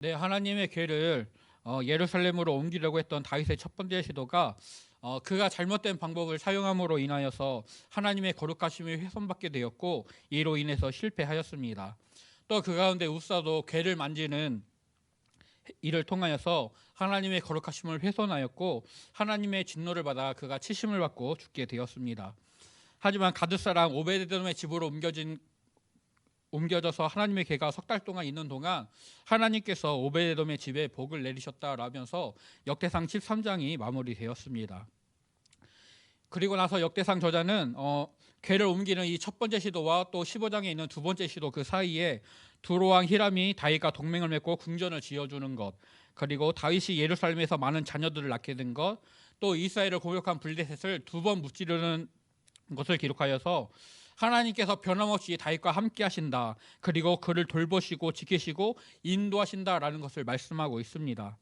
네, 하나님의 궤를 예루살렘으로 옮기려고 했던 다윗의 첫 번째 시도가 그가 잘못된 방법을 사용함으로 인하여서 하나님의 거룩하심이 훼손받게 되었고, 이로 인해서 실패하였습니다. 또 그 가운데 우사도 궤를 만지는 이를 통하여서 하나님의 거룩하심을 훼손하였고, 하나님의 진노를 받아 그가 치심을 받고 죽게 되었습니다. 하지만 가드 사람 오베데돔의 집으로 옮겨져서 하나님의 궤가 석 달 동안 있는 동안 하나님께서 오베데돔의 집에 복을 내리셨다라면서 역대상 13장이 마무리되었습니다. 그리고 나서 역대상 저자는 궤를 옮기는 이 첫 번째 시도와 또 15장에 있는 두 번째 시도 그 사이에 두로왕 히람이 다윗과 동맹을 맺고 궁전을 지어주는 것, 그리고 다윗이 예루살렘에서 많은 자녀들을 낳게 된 것, 또 이스라엘을 공격한 블레셋을 두 번 무찌르는 것을 기록하여서 하나님께서 변함없이 다윗과 함께 하신다, 그리고 그를 돌보시고 지키시고 인도하신다라는 것을 말씀하고 있습니다.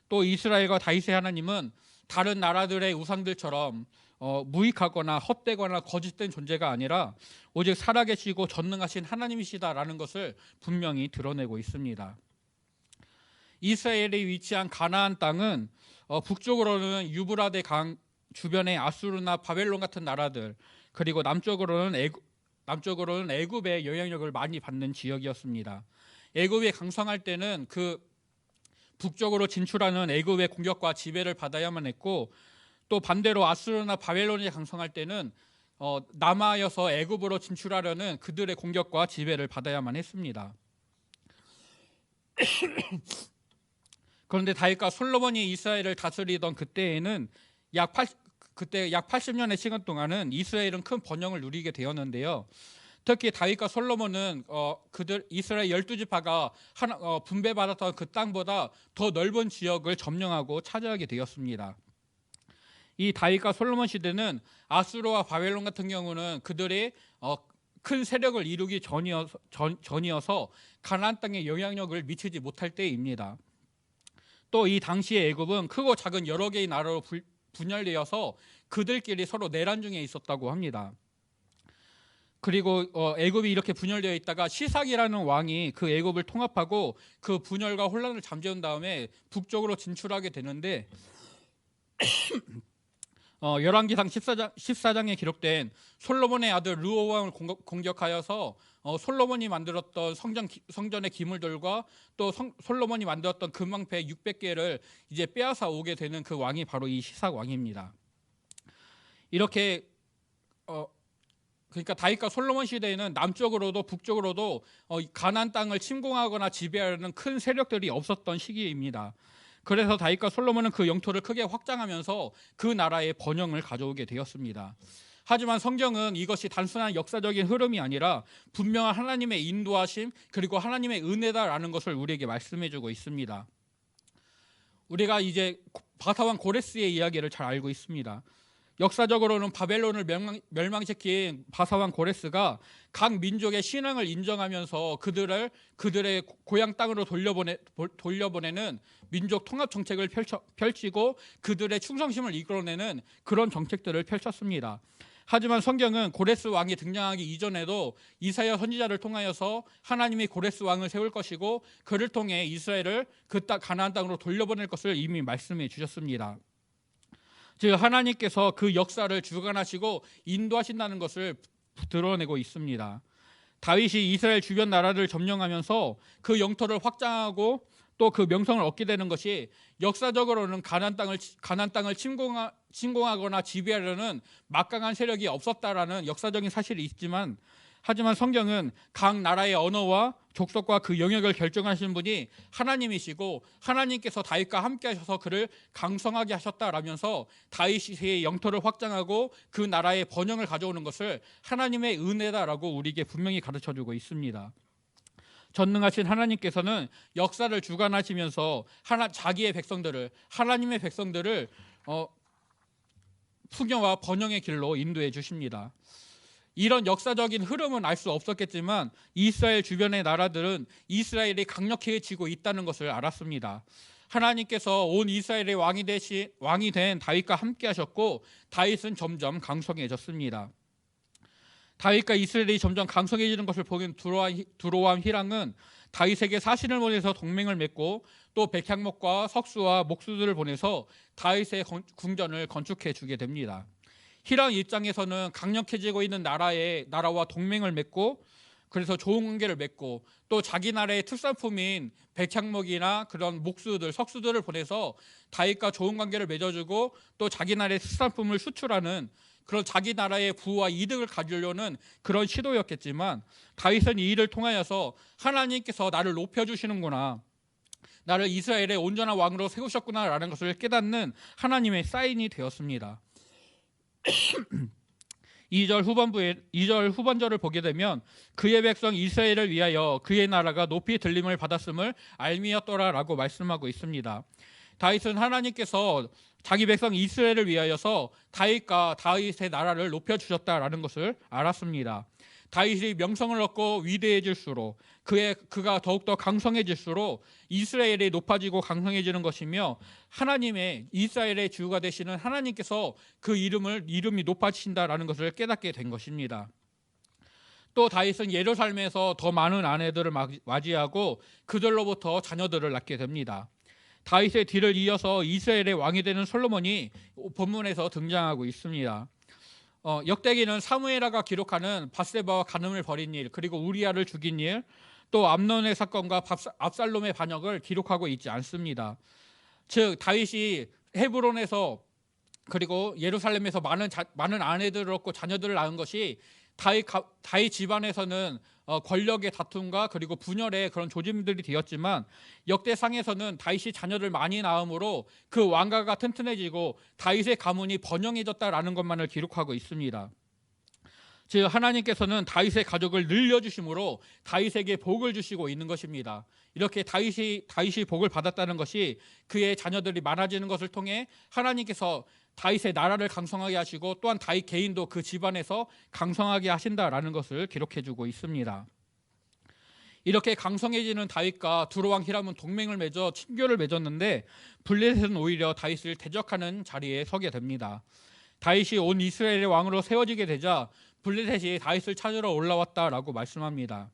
또 이스라엘과 다윗의 하나님은 다른 나라들의 우상들처럼 무익하거나 헛되거나 거짓된 존재가 아니라 오직 살아계시고 전능하신 하나님이시다라는 것을 분명히 드러내고 있습니다. 이스라엘이 위치한 가나안 땅은 북쪽으로는 유브라데 강 주변의 아수르나 바벨론 같은 나라들, 그리고 남쪽으로는 애굽의 영향력을 많이 받는 지역이었습니다. 애굽이 강성할 때는 그 북쪽으로 진출하는 애굽의 공격과 지배를 받아야만 했고, 또 반대로 아수르나 바벨론이 강성할 때는 남하여서 애굽으로 진출하려는 그들의 공격과 지배를 받아야만 했습니다. 그런데 다윗과 솔로몬이 이스라엘을 다스리던 그때에는 그때 약 80년의 시간 동안은 이스라엘은 큰 번영을 누리게 되었는데요. 특히 다윗과 솔로몬은 그들 이스라엘 12지파가 분배받았던 그 땅보다 더 넓은 지역을 점령하고 차지하게 되었습니다. 이 다윗과 솔로몬 시대는 아수르와 바벨론 같은 경우는 그들이 큰 세력을 이루기 전이어서 가나안 땅에 영향력을 미치지 못할 때입니다. 또 이 당시의 애굽은 크고 작은 여러 개의 나라로 분열되어서 그들끼리 서로 내란 중에 있었다고 합니다. 그리고 애굽이 이렇게 분열되어 있다가 시삭이라는 왕이 그 애굽을 통합하고 그 분열과 혼란을 잠재운 다음에 북쪽으로 진출하게 되는데, 열왕기상 14장에 기록된 솔로몬의 아들 르호왕을 공격하여서 솔로몬이 만들었던 성전의 기물들과 또 솔로몬이 만들었던 금왕패 600개를 이제 빼앗아 오게 되는 그 왕이 바로 이 시삭 왕입니다. 이렇게 그러니까 다윗과 솔로몬 시대에는 남쪽으로도 북쪽으로도 가나안 땅을 침공하거나 지배하려는 큰 세력들이 없었던 시기입니다. 그래서 다윗과 솔로몬은 그 영토를 크게 확장하면서 그 나라의 번영을 가져오게 되었습니다. 하지만 성경은 이것이 단순한 역사적인 흐름이 아니라 분명한 하나님의 인도하심, 그리고 하나님의 은혜다라는 것을 우리에게 말씀해주고 있습니다. 우리가 이제 바사왕 고레스의 이야기를 잘 알고 있습니다. 역사적으로는 바벨론을 멸망시킨 바사왕 고레스가 각 민족의 신앙을 인정하면서 그들의 고향 땅으로 돌려보내는 민족 통합 정책을 펼치고 그들의 충성심을 이끌어내는 그런 정책들을 펼쳤습니다. 하지만 성경은 고레스 왕이 등장하기 이전에도 이사야 선지자를 통하여서 하나님이 고레스 왕을 세울 것이고 그를 통해 이스라엘을 그 땅 가나안 땅으로 돌려보낼 것을 이미 말씀해 주셨습니다. 즉 하나님께서 그 역사를 주관하시고 인도하신다는 것을 드러내고 있습니다. 다윗이 이스라엘 주변 나라를 점령하면서 그 영토를 확장하고 또 그 명성을 얻게 되는 것이 역사적으로는 가나안 땅을 침공하거나 지배하려는 막강한 세력이 없었다라는 역사적인 사실이 있지만, 하지만 성경은 각 나라의 언어와 족속과 그 영역을 결정하시는 분이 하나님이시고 하나님께서 다윗과 함께 하셔서 그를 강성하게 하셨다라면서 다윗의 영토를 확장하고 그 나라의 번영을 가져오는 것을 하나님의 은혜다라고 우리에게 분명히 가르쳐주고 있습니다. 전능하신 하나님께서는 역사를 주관하시면서 자기의 백성들을, 하나님의 백성들을 풍요와 번영의 길로 인도해 주십니다. 이런 역사적인 흐름은 알 수 없었겠지만 이스라엘 주변의 나라들은 이스라엘이 강력해지고 있다는 것을 알았습니다. 하나님께서 온 이스라엘의 왕이 된 다윗과 함께 하셨고 다윗은 점점 강성해졌습니다. 다윗과 이스라엘이 점점 강성해지는 것을 보는 두로암 히랑은 다윗에게 사신을 보내서 동맹을 맺고 또 백향목과 석수와 목수들을 보내서 다윗의 궁전을 건축해 주게 됩니다. 히랑 입장에서는 강력해지고 있는 나라와 동맹을 맺고 그래서 좋은 관계를 맺고 또 자기 나라의 특산품인 백향목이나 그런 목수들, 석수들을 보내서 다윗과 좋은 관계를 맺어주고 또 자기 나라의 특산품을 수출하는 그런 자기 나라의 부와 이득을 가지려는 그런 시도였겠지만 다윗은 이 일을 통하여서 하나님께서 나를 높여주시는구나, 나를 이스라엘의 온전한 왕으로 세우셨구나라는 것을 깨닫는 하나님의 사인이 되었습니다. 2절 후반절을 보게 되면 그의 백성 이스라엘을 위하여 그의 나라가 높이 들림을 받았음을 알미었더라라고 말씀하고 있습니다. 다윗은 하나님께서 자기 백성 이스라엘을 위하여서 다윗과 다윗의 나라를 높여주셨다라는 것을 알았습니다. 다윗이 명성을 얻고 위대해질수록 그가 더욱더 강성해질수록 이스라엘이 높아지고 강성해지는 것이며 하나님의 이스라엘의 주가 되시는 하나님께서 그 이름이 높아지신다라는 것을 깨닫게 된 것입니다. 또 다윗은 예루살렘에서 더 많은 아내들을 맞이하고 그들로부터 자녀들을 낳게 됩니다. 다윗의 뒤를 이어서 이스라엘의 왕이 되는 솔로몬이 본문에서 등장하고 있습니다. 역대기는 사무엘하가 기록하는 밧세바와 간음을 벌인 일, 그리고 우리아를 죽인 일, 또 암논의 사건과 압살롬의 반역을 기록하고 있지 않습니다. 즉 다윗이 헤브론에서 그리고 예루살렘에서 많은 아내들을 얻고 자녀들을 낳은 것이 다윗 집안에서는 권력의 다툼과 그리고 분열의 그런 조짐들이 되었지만 역대상에서는 다윗이 자녀를 많이 낳음으로 그 왕가가 튼튼해지고 다윗의 가문이 번영해졌다라는 것만을 기록하고 있습니다. 즉 하나님께서는 다윗의 가족을 늘려주심으로 다윗에게 복을 주시고 있는 것입니다. 이렇게 다윗이 복을 받았다는 것이 그의 자녀들이 많아지는 것을 통해 하나님께서 다윗의 나라를 강성하게 하시고 또한 다윗 개인도 그 집안에서 강성하게 하신다라는 것을 기록해주고 있습니다. 이렇게 강성해지는 다윗과 두로왕 히람은 동맹을 맺어 친교를 맺었는데 블레셋은 오히려 다윗을 대적하는 자리에 서게 됩니다. 다윗이 온 이스라엘의 왕으로 세워지게 되자 블레셋이 다윗을 찾으러 올라왔다라고 말씀합니다.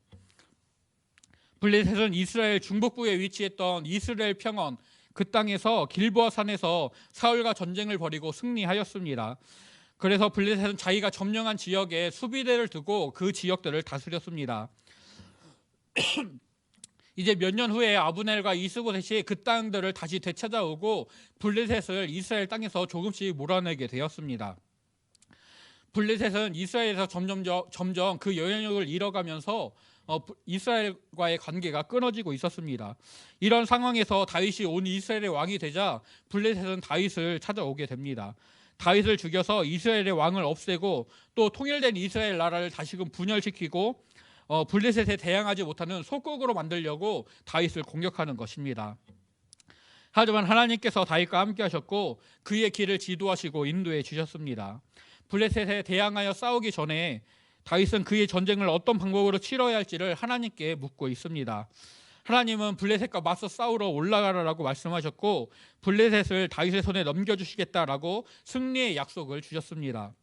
블레셋은 이스라엘 중북부에 위치했던 이스라엘 평원 그 땅에서 길보아 산에서 사울과 전쟁을 벌이고 승리하였습니다. 그래서 블레셋은 자기가 점령한 지역에 수비대를 두고 그 지역들을 다스렸습니다. 이제 몇 년 후에 아브넬과 이스보셋이 그 땅들을 다시 되찾아오고 블레셋을 이스라엘 땅에서 조금씩 몰아내게 되었습니다. 블레셋은 이스라엘에서 점점 그 영향력을 잃어가면서 이스라엘과의 관계가 끊어지고 있었습니다. 이런 상황에서 다윗이 온 이스라엘의 왕이 되자 블레셋은 다윗을 찾아오게 됩니다. 다윗을 죽여서 이스라엘의 왕을 없애고 또 통일된 이스라엘 나라를 다시금 분열시키고 블레셋에 대항하지 못하는 속국으로 만들려고 다윗을 공격하는 것입니다. 하지만 하나님께서 다윗과 함께 하셨고 그의 길을 지도하시고 인도해 주셨습니다. 블레셋에 대항하여 싸우기 전에 다윗은 그의 전쟁을 어떤 방법으로 치러야 할지를 하나님께 묻고 있습니다. 하나님은 블레셋과 맞서 싸우러 올라가라라고 말씀하셨고 블레셋을 다윗의 손에 넘겨주시겠다라고 승리의 약속을 주셨습니다.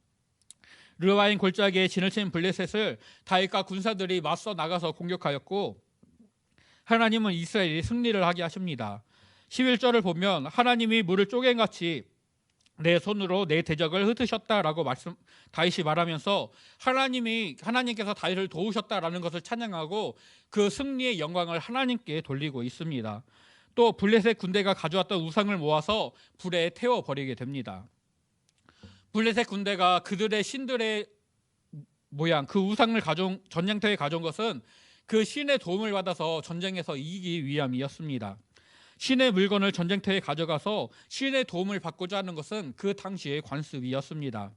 르와인 골짜기에 진을 친 블레셋을 다윗과 군사들이 맞서 나가서 공격하였고 하나님은 이스라엘이 승리를 하게 하십니다. 11절을 보면 하나님이 물을 쪼개같이 내 손으로 내 대적을 흩으셨다라고 다윗이 말하면서 하나님께서 다윗을 도우셨다라는 것을 찬양하고 그 승리의 영광을 하나님께 돌리고 있습니다. 또 블레셋 군대가 가져왔던 우상을 모아서 불에 태워버리게 됩니다. 블레셋 군대가 그들의 신들의 모양, 그 우상을 전쟁터에 가져온 것은 그 신의 도움을 받아서 전쟁에서 이기기 위함이었습니다. 신의 물건을 전쟁터에 가져가서 신의 도움을 받고자 하는 것은 그 당시의 관습이었습니다.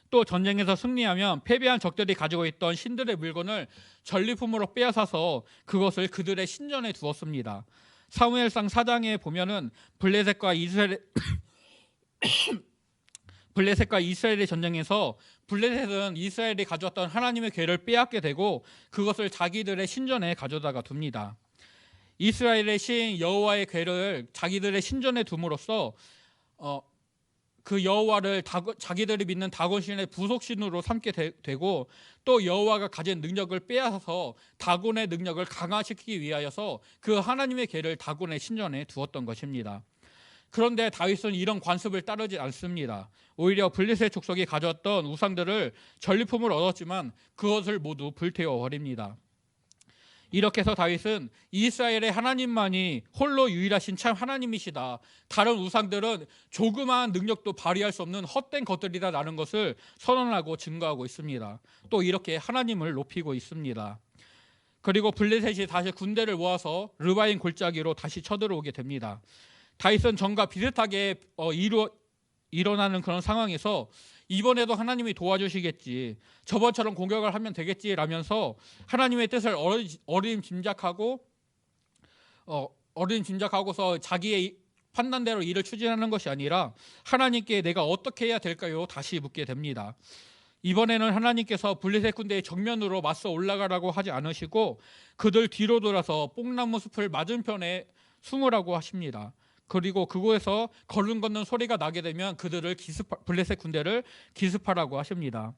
또 전쟁에서 승리하면 패배한 적들이 가지고 있던 신들의 물건을 전리품으로 빼앗아서 그것을 그들의 신전에 두었습니다. 사무엘상 4장에 보면은 블레셋과 이스라엘의 전쟁에서 블레셋은 이스라엘이 가져왔던 하나님의 궤를 빼앗게 되고 그것을 자기들의 신전에 가져다가 둡니다. 이스라엘의 신 여호와의 궤를 자기들의 신전에 둠으로써 그 여호와를 자기들이 믿는 다곤신의 부속신으로 삼게 되고, 또 여호와가 가진 능력을 빼앗아서 다곤의 능력을 강화시키기 위하여서 그 하나님의 궤를 다곤의 신전에 두었던 것입니다. 그런데 다윗은 이런 관습을 따르지 않습니다. 오히려 블레셋 족속이 가졌던 우상들을 전리품을 얻었지만 그것을 모두 불태워 버립니다. 이렇게 해서 다윗은 이스라엘의 하나님만이 홀로 유일하신 참 하나님이시다, 다른 우상들은 조그마한 능력도 발휘할 수 없는 헛된 것들이다라는 것을 선언하고 증거하고 있습니다. 또 이렇게 하나님을 높이고 있습니다. 그리고 블레셋이 다시 군대를 모아서 르바임 골짜기로 다시 쳐들어오게 됩니다. 다윗은 전과 비슷하게 일어나는 그런 상황에서 이번에도 하나님이 도와주시겠지, 저번처럼 공격을 하면 되겠지라면서 하나님의 뜻을 어림짐작하고서 자기의 판단대로 일을 추진하는 것이 아니라 하나님께 내가 어떻게 해야 될까요? 다시 묻게 됩니다. 이번에는 하나님께서 블레셋 군대의 정면으로 맞서 올라가라고 하지 않으시고 그들 뒤로 돌아서 뽕나무 숲을 맞은편에 숨으라고 하십니다. 그리고 그곳에서 걸음 걷는 소리가 나게 되면 그들을 블레셋 군대를 기습하라고 하십니다.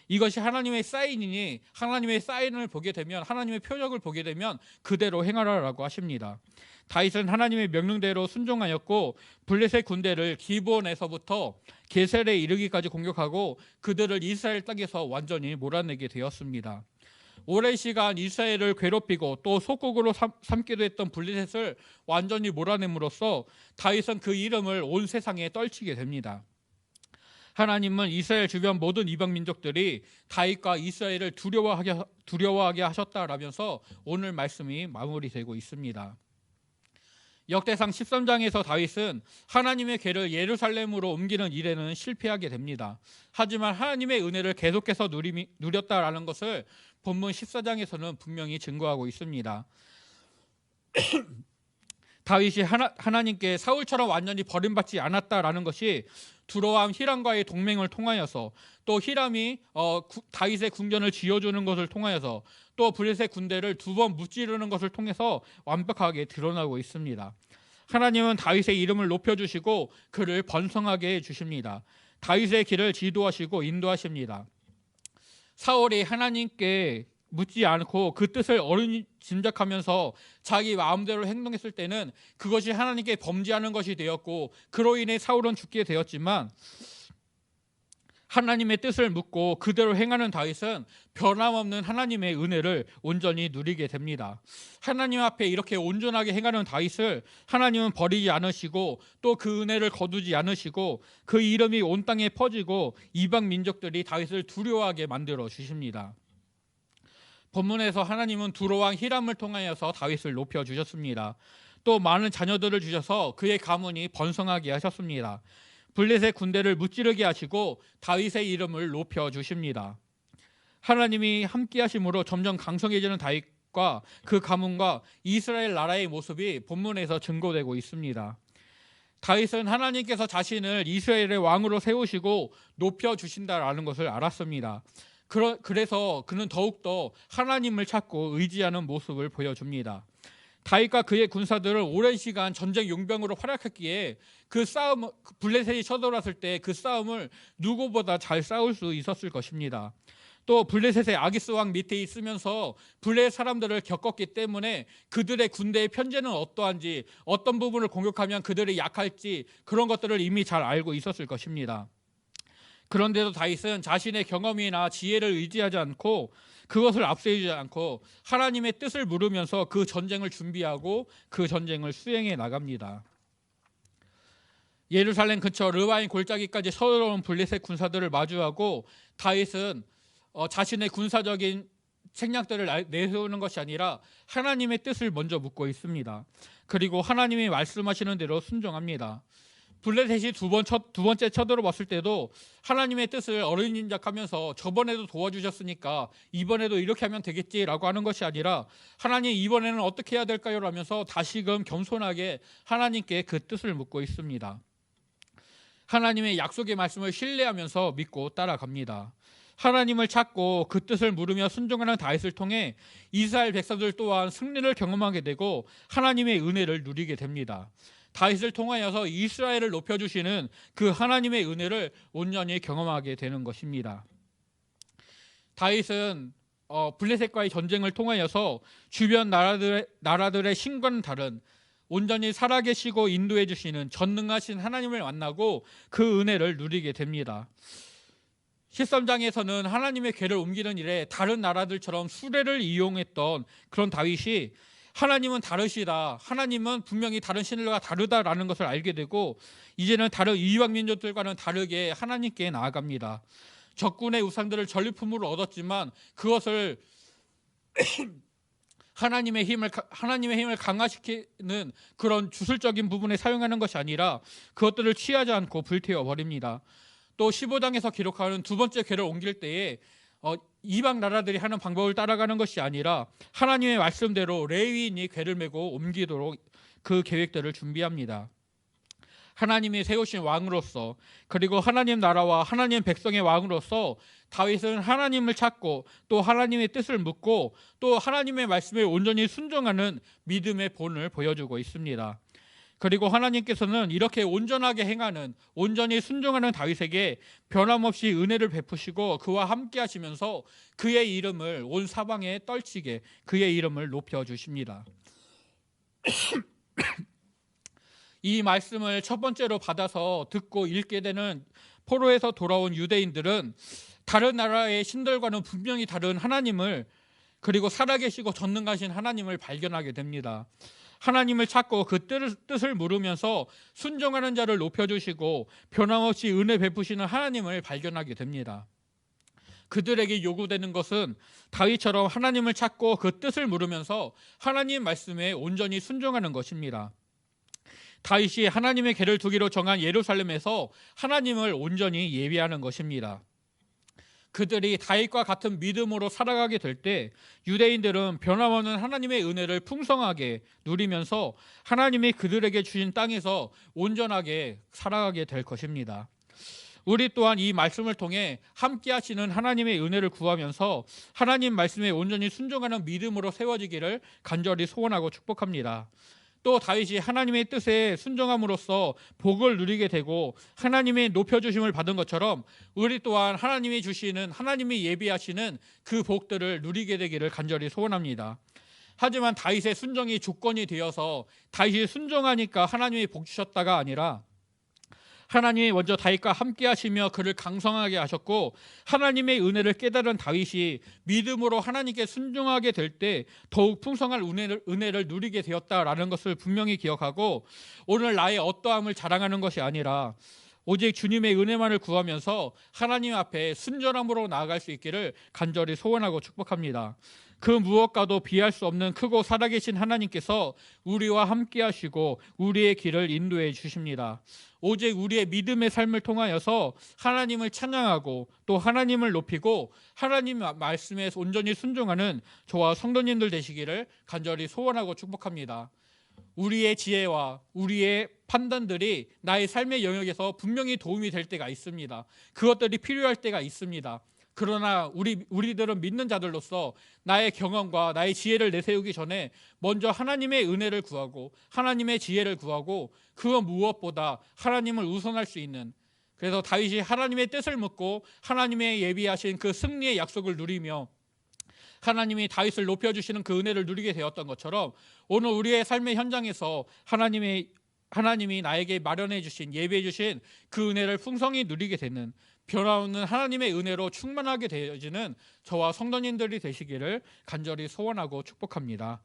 이것이 하나님의 사인이니 하나님의 사인을 보게 되면, 하나님의 표적을 보게 되면 그대로 행하라라고 하십니다. 다윗은 하나님의 명령대로 순종하였고 블레셋 군대를 기브온에서부터 게셀에 이르기까지 공격하고 그들을 이스라엘 땅에서 완전히 몰아내게 되었습니다. 오랜 시간 이스라엘을 괴롭히고 또 속국으로 삼기도 했던 블레셋을 완전히 몰아냄으로써 다윗은 그 이름을 온 세상에 떨치게 됩니다. 하나님은 이스라엘 주변 모든 이방 민족들이 다윗과 이스라엘을 두려워하게 하셨다라면서 오늘 말씀이 마무리되고 있습니다. 역대상 13장에서 다윗은 하나님의 궤를 예루살렘으로 옮기는 일에는 실패하게 됩니다. 하지만 하나님의 은혜를 계속해서 누렸다라는 것을 본문 14장에서는 분명히 증거하고 있습니다. 다윗이 하나님께 사울처럼 완전히 버림받지 않았다라는 것이 두로암 히람과의 동맹을 통하여서, 또 히람이 다윗의 궁전을 지어주는 것을 통하여서, 또 블레셋 군대를 2번 무찌르는 것을 통해서 완벽하게 드러나고 있습니다. 하나님은 다윗의 이름을 높여주시고 그를 번성하게 해주십니다. 다윗의 길을 지도하시고 인도하십니다. 사울이 하나님께 묻지 않고 그 뜻을 어루짐작하면서 자기 마음대로 행동했을 때는 그것이 하나님께 범죄하는 것이 되었고 그로 인해 사울은 죽게 되었지만, 하나님의 뜻을 묻고 그대로 행하는 다윗은 변함없는 하나님의 은혜를 온전히 누리게 됩니다. 하나님 앞에 이렇게 온전하게 행하는 다윗을 하나님은 버리지 않으시고 또 그 은혜를 거두지 않으시고 그 이름이 온 땅에 퍼지고 이방 민족들이 다윗을 두려워하게 만들어 주십니다. 본문에서 하나님은 두로왕 히람을 통하여서 다윗을 높여주셨습니다. 또 많은 자녀들을 주셔서 그의 가문이 번성하게 하셨습니다. 블레셋 군대를 무찌르게 하시고 다윗의 이름을 높여주십니다. 하나님이 함께 하심으로 점점 강성해지는 다윗과 그 가문과 이스라엘 나라의 모습이 본문에서 증거되고 있습니다. 다윗은 하나님께서 자신을 이스라엘의 왕으로 세우시고 높여주신다라는 것을 알았습니다. 그래서 그는 더욱더 하나님을 찾고 의지하는 모습을 보여줍니다. 다윗과 그의 군사들은 오랜 시간 전쟁 용병으로 활약했기에 그 싸움, 블레셋이 쳐들어왔을 때 그 싸움을 누구보다 잘 싸울 수 있었을 것입니다. 또 블레셋의 아기스 왕 밑에 있으면서 블레셋 사람들을 겪었기 때문에 그들의 군대의 편제는 어떠한지, 어떤 부분을 공격하면 그들이 약할지 그런 것들을 이미 잘 알고 있었을 것입니다. 그런데도 다윗은 자신의 경험이나 지혜를 의지하지 않고 그것을 앞세우지 않고 하나님의 뜻을 물으면서 그 전쟁을 준비하고 그 전쟁을 수행해 나갑니다. 예루살렘 근처 르바임 골짜기까지 서러운 블레셋 군사들을 마주하고 다윗은 자신의 군사적인 책략들을 내세우는 것이 아니라 하나님의 뜻을 먼저 묻고 있습니다. 그리고 하나님이 말씀하시는 대로 순종합니다. 블레셋이 두 번째 쳐들어왔을 때도 하나님의 뜻을 어루짐작하면서 저번에도 도와주셨으니까 이번에도 이렇게 하면 되겠지라고 하는 것이 아니라 하나님 이번에는 어떻게 해야 될까요? 라면서 다시금 겸손하게 하나님께 그 뜻을 묻고 있습니다. 하나님의 약속의 말씀을 신뢰하면서 믿고 따라갑니다. 하나님을 찾고 그 뜻을 물으며 순종하는 다윗을 통해 이스라엘 백성들 또한 승리를 경험하게 되고 하나님의 은혜를 누리게 됩니다. 다윗을 통하여서 이스라엘을 높여주시는 그 하나님의 은혜를 온전히 경험하게 되는 것입니다. 다윗은 블레셋과의 전쟁을 통하여서 주변 나라들의 신과는 다른 온전히 살아계시고 인도해 주시는 전능하신 하나님을 만나고 그 은혜를 누리게 됩니다. 13장에서는 하나님의 궤를 옮기는 일에 다른 나라들처럼 수레를 이용했던 그런 다윗이 하나님은 다르시다, 하나님은 분명히 다른 신들과 다르다라는 것을 알게 되고 이제는 다른 이방 민족들과는 다르게 하나님께 나아갑니다. 적군의 우상들을 전리품으로 얻었지만 그것을 하나님의 힘을 강화시키는 그런 주술적인 부분에 사용하는 것이 아니라 그것들을 취하지 않고 불태워 버립니다. 또 15장에서 기록하는 두 번째 궤를 옮길 때에 이방 나라들이 하는 방법을 따라가는 것이 아니라 하나님의 말씀대로 레위인이 궤를 메고 옮기도록 그 계획들을 준비합니다. 하나님이 세우신 왕으로서, 그리고 하나님 나라와 하나님 백성의 왕으로서 다윗은 하나님을 찾고 또 하나님의 뜻을 묻고 또 하나님의 말씀에 온전히 순종하는 믿음의 본을 보여주고 있습니다. 그리고 하나님께서는 이렇게 온전하게 행하는, 온전히 순종하는 다윗에게 변함없이 은혜를 베푸시고 그와 함께 하시면서 그의 이름을 온 사방에 떨치게 그의 이름을 높여주십니다. 이 말씀을 첫 번째로 받아서 듣고 읽게 되는 포로에서 돌아온 유대인들은 다른 나라의 신들과는 분명히 다른 하나님을, 그리고 살아계시고 전능하신 하나님을 발견하게 됩니다. 하나님을 찾고 그 뜻을 물으면서 순종하는 자를 높여주시고 변함없이 은혜 베푸시는 하나님을 발견하게 됩니다. 그들에게 요구되는 것은 다윗처럼 하나님을 찾고 그 뜻을 물으면서 하나님 말씀에 온전히 순종하는 것입니다. 다윗이 하나님의 궤를 두기로 정한 예루살렘에서 하나님을 온전히 예비하는 것입니다. 그들이 다윗과 같은 믿음으로 살아가게 될 때 유대인들은 변함없는 하나님의 은혜를 풍성하게 누리면서 하나님이 그들에게 주신 땅에서 온전하게 살아가게 될 것입니다. 우리 또한 이 말씀을 통해 함께 하시는 하나님의 은혜를 구하면서 하나님 말씀에 온전히 순종하는 믿음으로 세워지기를 간절히 소원하고 축복합니다. 또 다윗이 하나님의 뜻에 순종함으로써 복을 누리게 되고 하나님의 높여주심을 받은 것처럼 우리 또한 하나님이 주시는, 하나님이 예비하시는 그 복들을 누리게 되기를 간절히 소원합니다. 하지만 다윗의 순종이 조건이 되어서 다윗이 순종하니까 하나님이 복 주셨다가 아니라 하나님이 먼저 다윗과 함께 하시며 그를 강성하게 하셨고 하나님의 은혜를 깨달은 다윗이 믿음으로 하나님께 순종하게 될 때 더욱 풍성한 은혜를 누리게 되었다라는 것을 분명히 기억하고 오늘 나의 어떠함을 자랑하는 것이 아니라 오직 주님의 은혜만을 구하면서 하나님 앞에 순전함으로 나아갈 수 있기를 간절히 소원하고 축복합니다. 그 무엇과도 비할 수 없는 크고 살아계신 하나님께서 우리와 함께 하시고 우리의 길을 인도해 주십니다. 오직 우리의 믿음의 삶을 통하여서 하나님을 찬양하고 또 하나님을 높이고 하나님 말씀에 온전히 순종하는 저와 성도님들 되시기를 간절히 소원하고 축복합니다. 우리의 지혜와 우리의 판단들이 나의 삶의 영역에서 분명히 도움이 될 때가 있습니다. 그것들이 필요할 때가 있습니다. 그러나 우리들은 믿는 자들로서 나의 경험과 나의 지혜를 내세우기 전에 먼저 하나님의 은혜를 구하고 하나님의 지혜를 구하고 그 무엇보다 하나님을 우선할 수 있는, 그래서 다윗이 하나님의 뜻을 묻고 하나님의 예비하신 그 승리의 약속을 누리며 하나님이 다윗을 높여주시는 그 은혜를 누리게 되었던 것처럼 오늘 우리의 삶의 현장에서 하나님이 나에게 마련해 주신, 예비해 주신 그 은혜를 풍성히 누리게 되는, 변함없는 하나님의 은혜로 충만하게 되어지는 저와 성도님들이 되시기를 간절히 소원하고 축복합니다.